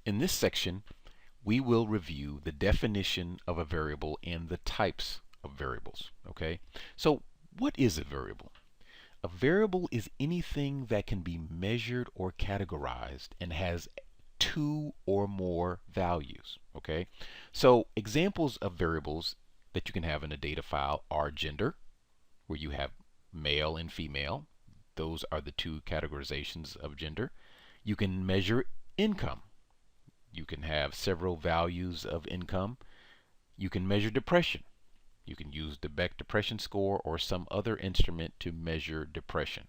In this section, we will review the definition of a variable and the types of variables. Okay, so what is a variable? A variable is anything that can be measured or categorized and has two or more values. Okay, so examples of variables that you can have in a data file are gender, where you have male and female. Those are the two categorizations of gender. You can measure income. You can have several values of income. You can measure depression. You can use the Beck Depression Score or some other instrument to measure depression.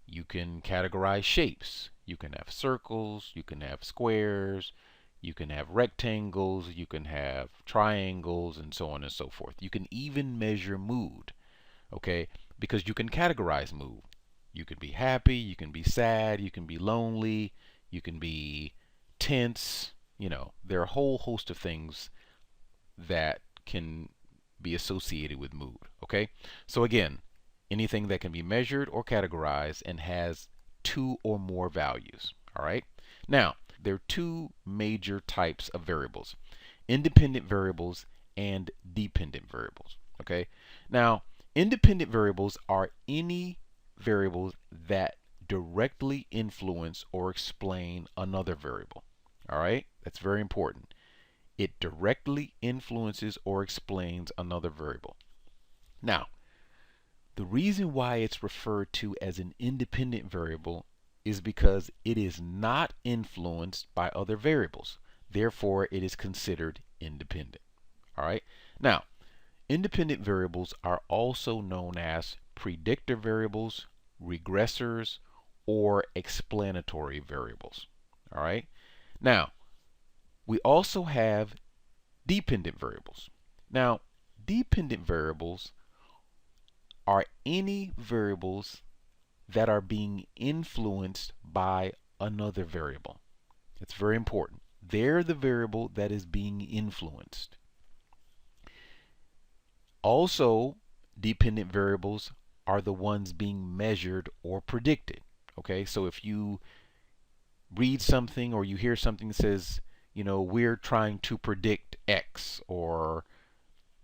You can categorize shapes. You can have circles, you can have squares, you can have rectangles, you can have triangles, and so on and so forth. You can even measure mood, okay? Because you can categorize mood. You can be happy, you can be sad, you can be lonely, you can be tense. You know, there are a whole host of things that can be associated with mood, okay? So again, anything that can be measured or categorized and has two or more values, all right? Now, there are two major types of variables: independent variables and dependent variables, okay? Now, independent variables are any variables that directly influence or explain another variable, all right? That's very important. It directly influences or explains another variable. Now, the reason why it's referred to as an independent variable is because it is not influenced by other variables. Therefore, it is considered independent. All right. Now, independent variables are also known as predictor variables, regressors, or explanatory variables. All right. Now, we also have dependent variables. Now, dependent variables are any variables that are being influenced by another variable. It's very important. They're the variable that is being influenced. Also, dependent variables are the ones being measured or predicted. Okay, so if you read something or you hear something that says, you know, we're trying to predict X, or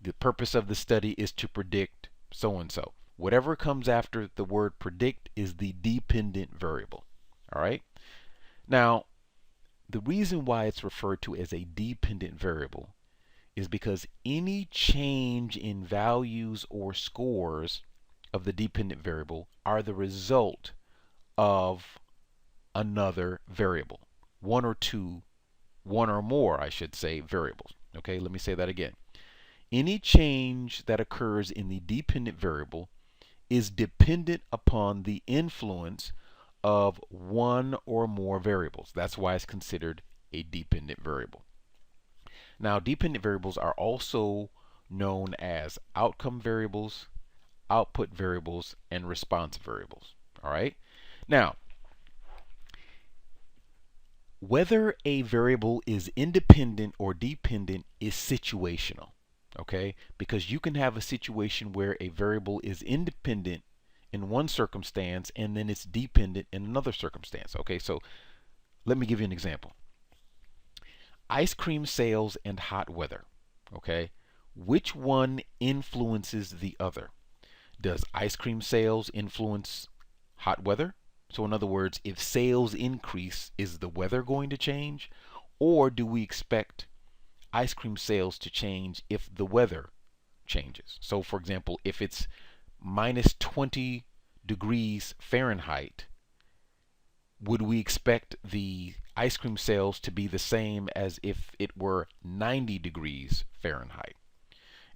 the purpose of the study is to predict so and so. Whatever comes after the word predict is the dependent variable. All right. Now, the reason why it's referred to as a dependent variable is because any change in values or scores of the dependent variable are the result of another variable. One or more, I should say, variables. Okay, let me say that again. Any change that occurs in the dependent variable is dependent upon the influence of one or more variables. That's why it's considered a dependent variable. Now, dependent variables are also known as outcome variables, output variables, and response variables. All right. Now, whether a variable is independent or dependent is situational. Okay, because you can have a situation where a variable is independent in one circumstance and then it's dependent in another circumstance. Okay, so let me give you an example. Ice cream sales and hot weather. Okay, which one influences the other? Does ice cream sales influence hot weather? So in other words, if sales increase, is the weather going to change? Or do we expect ice cream sales to change if the weather changes? So for example, if it's minus 20 degrees Fahrenheit, would we expect the ice cream sales to be the same as if it were 90 degrees Fahrenheit?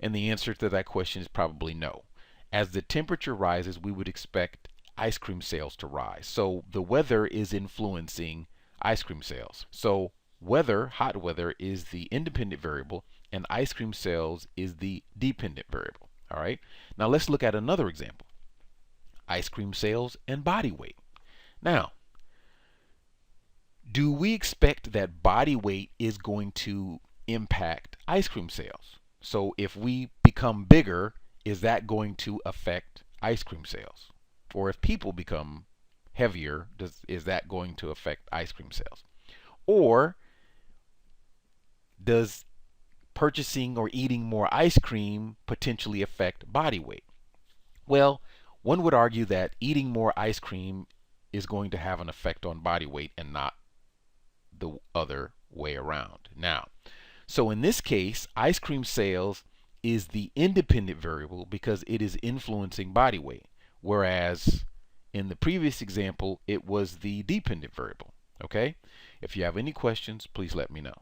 And the answer to that question is probably no. As the temperature rises, we would expect ice cream sales to rise. So the weather is influencing ice cream sales. So weather, hot weather, is the independent variable, and ice cream sales is the dependent variable. All right. Now let's look at another example. Ice cream sales and body weight. Now, do we expect that body weight is going to impact ice cream sales? So if we become bigger, is that going to affect ice cream sales? Or if people become heavier, is that going to affect ice cream sales? Or does purchasing or eating more ice cream potentially affect body weight? Well, one would argue that eating more ice cream is going to have an effect on body weight and not the other way around. Now, so in this case, ice cream sales is the independent variable because it is influencing body weight, whereas in the previous example, it was the dependent variable. Okay? If you have any questions, please let me know.